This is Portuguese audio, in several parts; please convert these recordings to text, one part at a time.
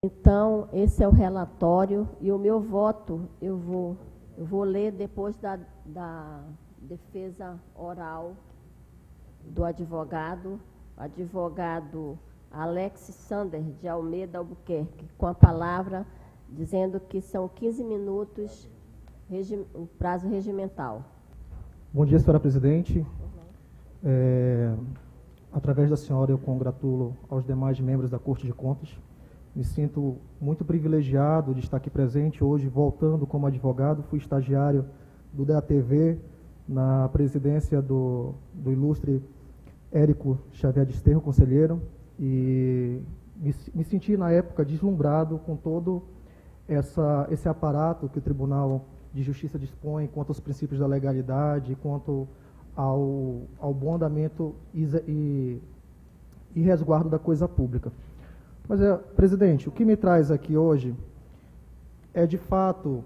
Então, esse é o relatório e o meu voto eu vou ler depois da defesa oral do advogado Alex Sander de Almeida Albuquerque, com a palavra dizendo que são 15 minutos o prazo regimental. Bom dia, senhora presidente. Através da senhora, eu congratulo aos demais membros da Corte de Contas. Me sinto muito privilegiado de estar aqui presente hoje, voltando como advogado. Fui estagiário do DATV na presidência do ilustre Érico Xavier de Esterro, conselheiro, e me senti, na época, deslumbrado com todo esse aparato que o Tribunal de Justiça dispõe quanto aos princípios da legalidade, quanto ao bom andamento e resguardo da coisa pública. Mas, presidente, o que me traz aqui hoje é, de fato,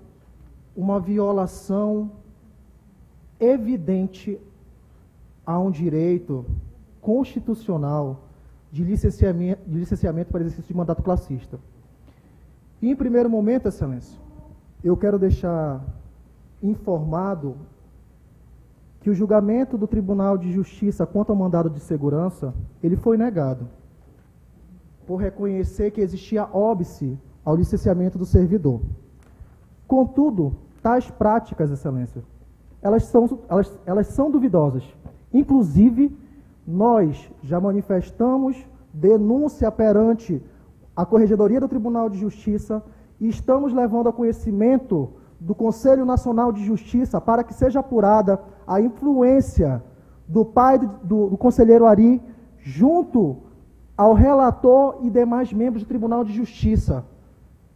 uma violação evidente a um direito constitucional de licenciamento para exercício de mandato classista. E, em primeiro momento, Excelência, eu quero deixar informado que o julgamento do Tribunal de Justiça quanto ao mandado de segurança, ele foi negado, por reconhecer que existia óbice ao licenciamento do servidor. Contudo, tais práticas, Excelência, elas são duvidosas. Inclusive, nós já manifestamos denúncia perante a Corregedoria do Tribunal de Justiça e estamos levando a conhecimento do Conselho Nacional de Justiça para que seja apurada a influência do pai do conselheiro Ari junto ao relator e demais membros do Tribunal de Justiça.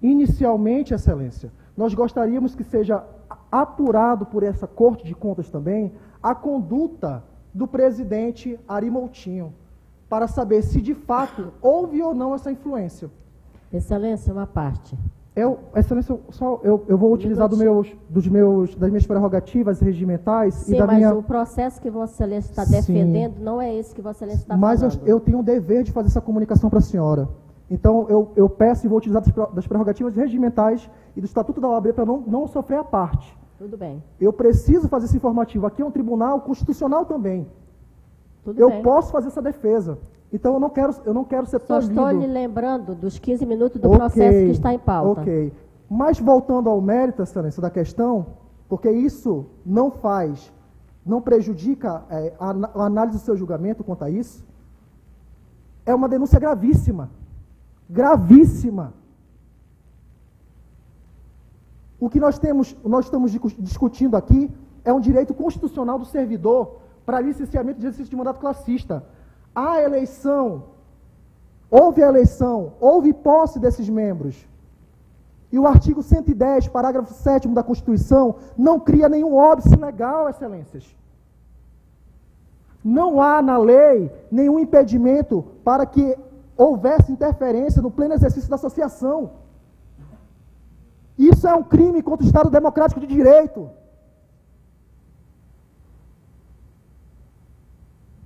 Inicialmente, Excelência, nós gostaríamos que seja apurado por essa Corte de Contas também a conduta do presidente Ari Moutinho, para saber se de fato houve ou não essa influência. Uma parte. Excelência, eu vou utilizar das minhas prerrogativas regimentais. Sim, e da mas o processo que Vossa Excelência está defendendo não é esse que Vossa Excelência está falando. Mas eu tenho o dever de fazer essa comunicação para a senhora. Então, eu peço e vou utilizar das prerrogativas regimentais e do Estatuto da OAB para não sofrer a parte. Tudo bem. Eu preciso fazer esse informativo. Aqui é um tribunal constitucional também. Tudo bem. Eu posso fazer essa defesa. Então, eu não quero ser tolhido. Só estou lhe lembrando dos 15 minutos do processo que está em pauta. Ok. Mas, voltando ao mérito, Excelência, da questão, porque isso não prejudica a análise do seu julgamento quanto a isso, é uma denúncia gravíssima. Gravíssima. O que nós estamos discutindo aqui é um direito constitucional do servidor para licenciamento de exercício de mandato classista. Houve a eleição, houve posse desses membros. E o artigo 110, parágrafo 7º da Constituição, não cria nenhum óbice legal, Excelências. Não há na lei nenhum impedimento para que houvesse interferência no pleno exercício da associação. Isso é um crime contra o Estado Democrático de Direito.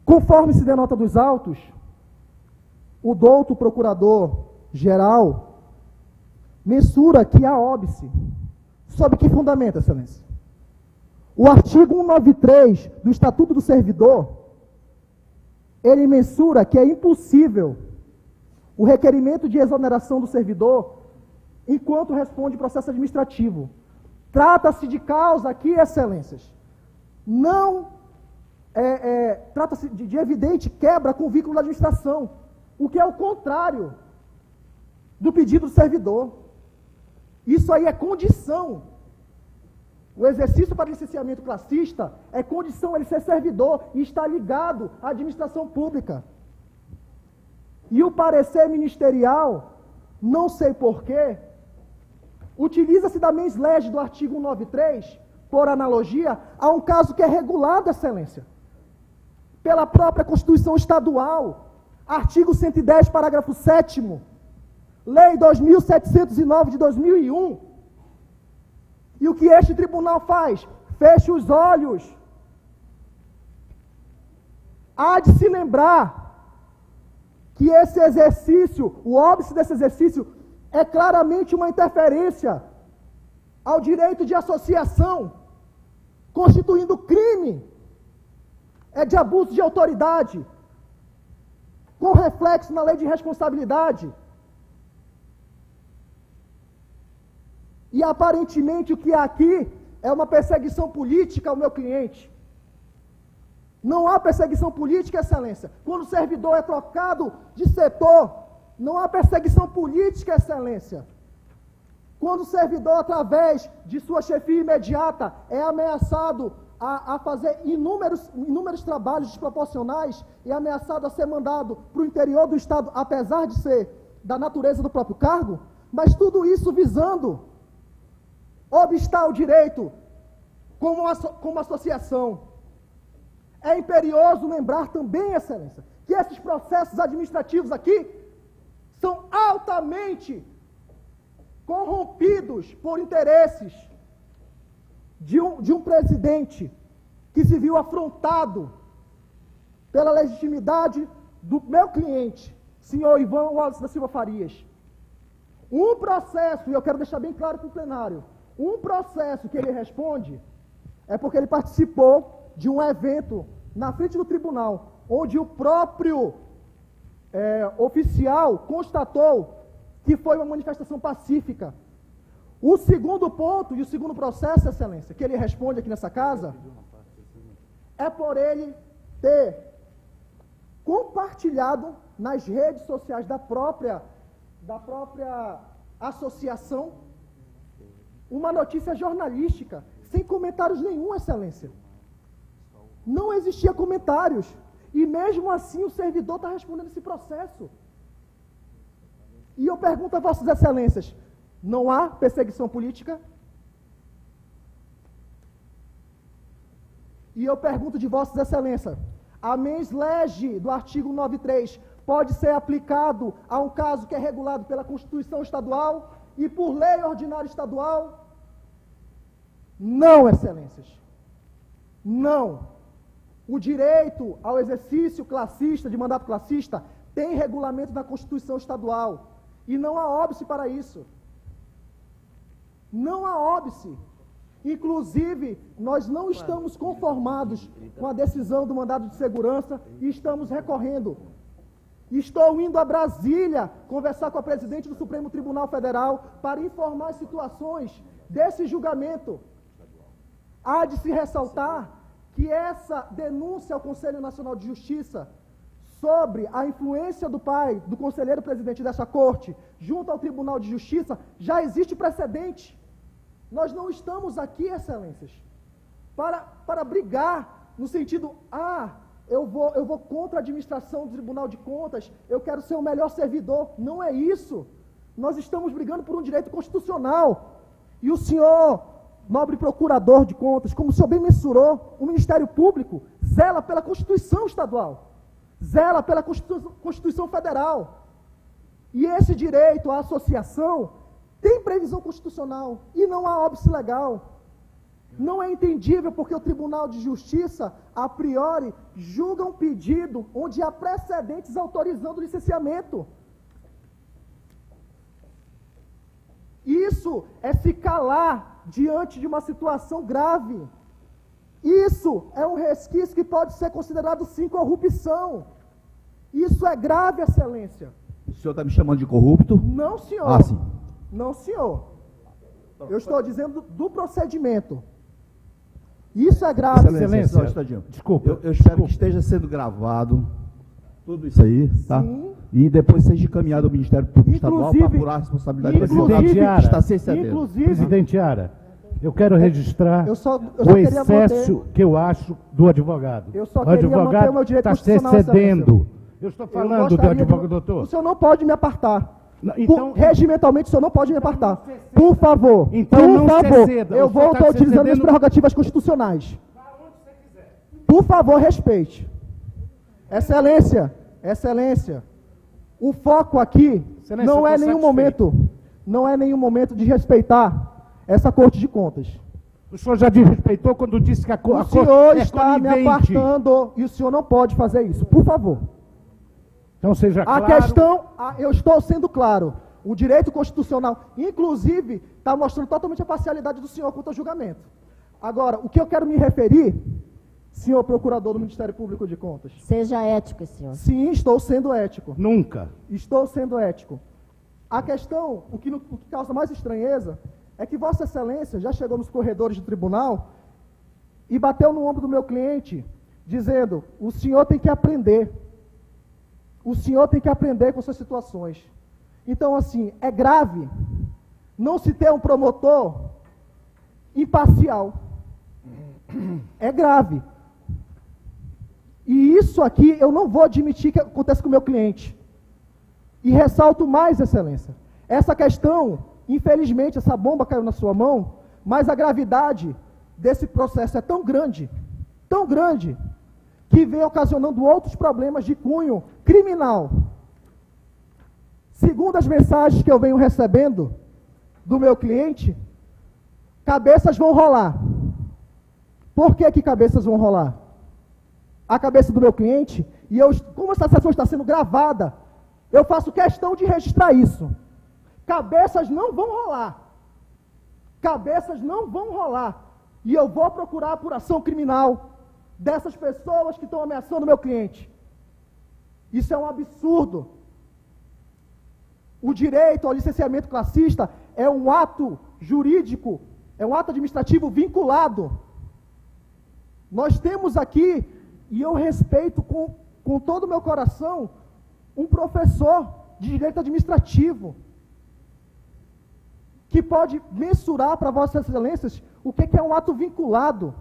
Conforme se denota dos autos, o douto procurador-geral mensura que há óbice. Sob que fundamento, Excelência? O artigo 193 do Estatuto do Servidor, ele mensura que é impossível o requerimento de exoneração do servidor enquanto responde processo administrativo. Trata-se de causa aqui, Excelências. Trata-se de evidente quebra com o vínculo da administração, o que é o contrário do pedido do servidor. Isso aí é condição. O exercício para licenciamento classista é condição ele ser servidor e está ligado à administração pública. E o parecer ministerial, não sei porquê, utiliza-se da mens legis do artigo 193, por analogia, a um caso que é regulado, Excelência, pela própria Constituição Estadual, artigo 110, parágrafo 7º, Lei 2.709 de 2001. E o que este tribunal faz? Fecha os olhos. Há de se lembrar que esse exercício, o óbice desse exercício, é claramente uma interferência ao direito de associação, constituindo crime, é de abuso de autoridade, com reflexo na lei de responsabilidade. E aparentemente o que há aqui é uma perseguição política ao meu cliente. Não há perseguição política, excelência. Quando o servidor é trocado de setor, não há perseguição política, excelência. Quando o servidor, através de sua chefia imediata, é ameaçado a fazer inúmeros trabalhos desproporcionais e ameaçado a ser mandado para o interior do Estado, apesar de ser da natureza do próprio cargo, mas tudo isso visando obstar o direito como associação. É imperioso lembrar também, excelência, que esses processos administrativos aqui são altamente corrompidos por interesses de um presidente que se viu afrontado pela legitimidade do meu cliente, senhor Ivan Wallace da Silva Farias. Um processo, e eu quero deixar bem claro para o plenário, um processo que ele responde é porque ele participou de um evento na frente do tribunal, onde o próprio oficial constatou que foi uma manifestação pacífica. O segundo ponto e o segundo processo, excelência, que ele responde aqui nessa casa, é por ele ter compartilhado nas redes sociais da própria associação uma notícia jornalística, sem comentários nenhum, excelência. Não existia comentários. E mesmo assim o servidor está respondendo esse processo. E eu pergunto a vossas excelências, não há perseguição política? E eu pergunto de vossas excelências, a mens lege do artigo 93 pode ser aplicado a um caso que é regulado pela Constituição Estadual e por lei ordinária estadual? Não, excelências. Não. O direito ao exercício classista, de mandato classista, tem regulamento na Constituição Estadual. E não há óbice para isso. Não há óbice. Inclusive, nós não estamos conformados com a decisão do mandado de segurança e estamos recorrendo. Estou indo a Brasília conversar com a presidente do Supremo Tribunal Federal para informar as situações desse julgamento. Há de se ressaltar que essa denúncia ao Conselho Nacional de Justiça sobre a influência do pai, do conselheiro presidente dessa corte, junto ao Tribunal de Justiça, já existe precedente. Nós não estamos aqui, excelências, para brigar no sentido, eu vou contra a administração do Tribunal de Contas, eu quero ser o melhor servidor. Não é isso. Nós estamos brigando por um direito constitucional. E o senhor, nobre procurador de contas, como o senhor bem mensurou, o Ministério Público zela pela Constituição Estadual, zela pela Constituição Federal. E esse direito à associação tem previsão constitucional e não há óbice legal. Não é entendível porque o Tribunal de Justiça, a priori, julga um pedido onde há precedentes autorizando o licenciamento. Isso é se calar diante de uma situação grave. Isso é um resquício que pode ser considerado, sim, corrupção. Isso é grave, excelência. O senhor está me chamando de corrupto? Não, senhor. Sim. Não, senhor. Eu estou dizendo do procedimento. Isso é grave, excelência. Desculpa. Eu espero que esteja sendo gravado tudo isso aí, tá? Sim. E depois seja encaminhado ao Ministério Público Estadual para apurar a responsabilidade do Presidente Ara, está sem cedendo. Presidente Ara, eu quero registrar eu só o excesso que eu acho do advogado. Eu só o queria advogado manter o meu direito está se constitucional, excedendo. Eu estou falando do advogado, doutor. O senhor não pode me apartar. Então, regimentalmente, o senhor não pode me apartar. Por favor. Então, por não favor. ceda. Eu vou estar utilizando minhas prerrogativas constitucionais. Por favor, respeite. Excelência, excelência. O foco aqui não é nenhum momento de respeitar essa Corte de Contas. O senhor já desrespeitou quando disse que a Corte O senhor é está me apartando e o senhor não pode fazer isso. Por favor. Então seja claro. A questão, eu estou sendo claro. O direito constitucional, inclusive, está mostrando totalmente a parcialidade do senhor quanto ao julgamento. Agora, o que eu quero me referir, senhor procurador do Ministério Público de Contas. Seja ético, senhor. Sim, estou sendo ético. Nunca. Estou sendo ético. A questão, o que causa mais estranheza, é que Vossa Excelência já chegou nos corredores do tribunal e bateu no ombro do meu cliente, dizendo, o senhor tem que aprender. O senhor tem que aprender com suas situações. Então, assim, é grave não se ter um promotor imparcial. É grave. E isso aqui eu não vou admitir que aconteça com o meu cliente. E ressalto mais, Excelência, essa questão, infelizmente, essa bomba caiu na sua mão, mas a gravidade desse processo é tão grande, que vem ocasionando outros problemas de cunho criminal. Segundo as mensagens que eu venho recebendo do meu cliente, cabeças vão rolar. Por que cabeças vão rolar? A cabeça do meu cliente, e como essa sessão está sendo gravada, eu faço questão de registrar isso. Cabeças não vão rolar. Cabeças não vão rolar. E eu vou procurar a apuração criminal dessas pessoas que estão ameaçando o meu cliente. Isso é um absurdo. O direito ao licenciamento classista é um ato jurídico, é um ato administrativo vinculado. Nós temos aqui, e eu respeito com todo o meu coração, um professor de direito administrativo, que pode mensurar para Vossas Excelências o que é um ato vinculado.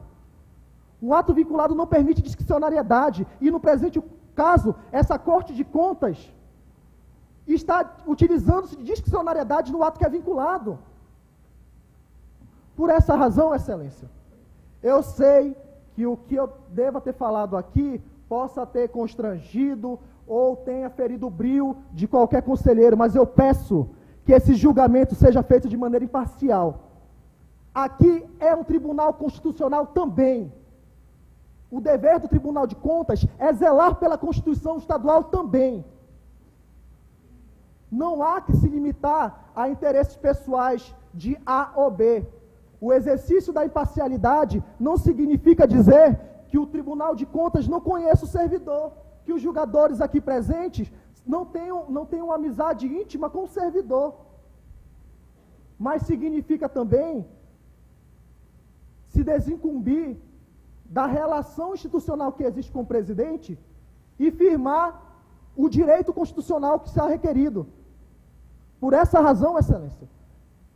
Um ato vinculado não permite discricionariedade, e no presente caso, essa Corte de Contas está utilizando-se de discricionariedade no ato que é vinculado. Por essa razão, Excelência, eu sei que o que eu deva ter falado aqui possa ter constrangido ou tenha ferido o brio de qualquer conselheiro, mas eu peço que esse julgamento seja feito de maneira imparcial. Aqui é um tribunal constitucional também. O dever do Tribunal de Contas é zelar pela Constituição Estadual também. Não há que se limitar a interesses pessoais de A ou B. O exercício da imparcialidade não significa dizer que o Tribunal de Contas não conheça o servidor, que os julgadores aqui presentes não tenham amizade íntima com o servidor. Mas significa também se desincumbir da relação institucional que existe com o presidente e firmar o direito constitucional que será requerido. Por essa razão, Excelência,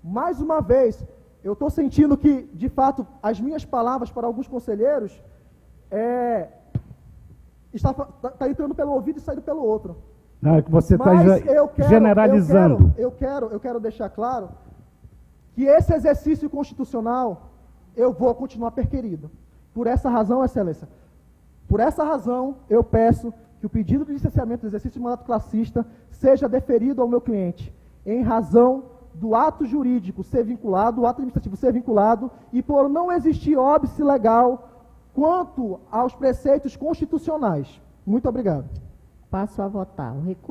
mais uma vez, eu estou sentindo que, de fato, as minhas palavras para alguns conselheiros está entrando pelo ouvido e saindo pelo outro. Não, é que você está generalizando. Eu quero deixar claro que esse exercício constitucional eu vou continuar perquirido. Por essa razão, Excelência, por essa razão eu peço que o pedido de licenciamento do exercício de mandato classista seja deferido ao meu cliente, em razão do ato jurídico ser vinculado, do ato administrativo ser vinculado, e por não existir óbice legal quanto aos preceitos constitucionais. Muito obrigado. Passo a votar. O recurso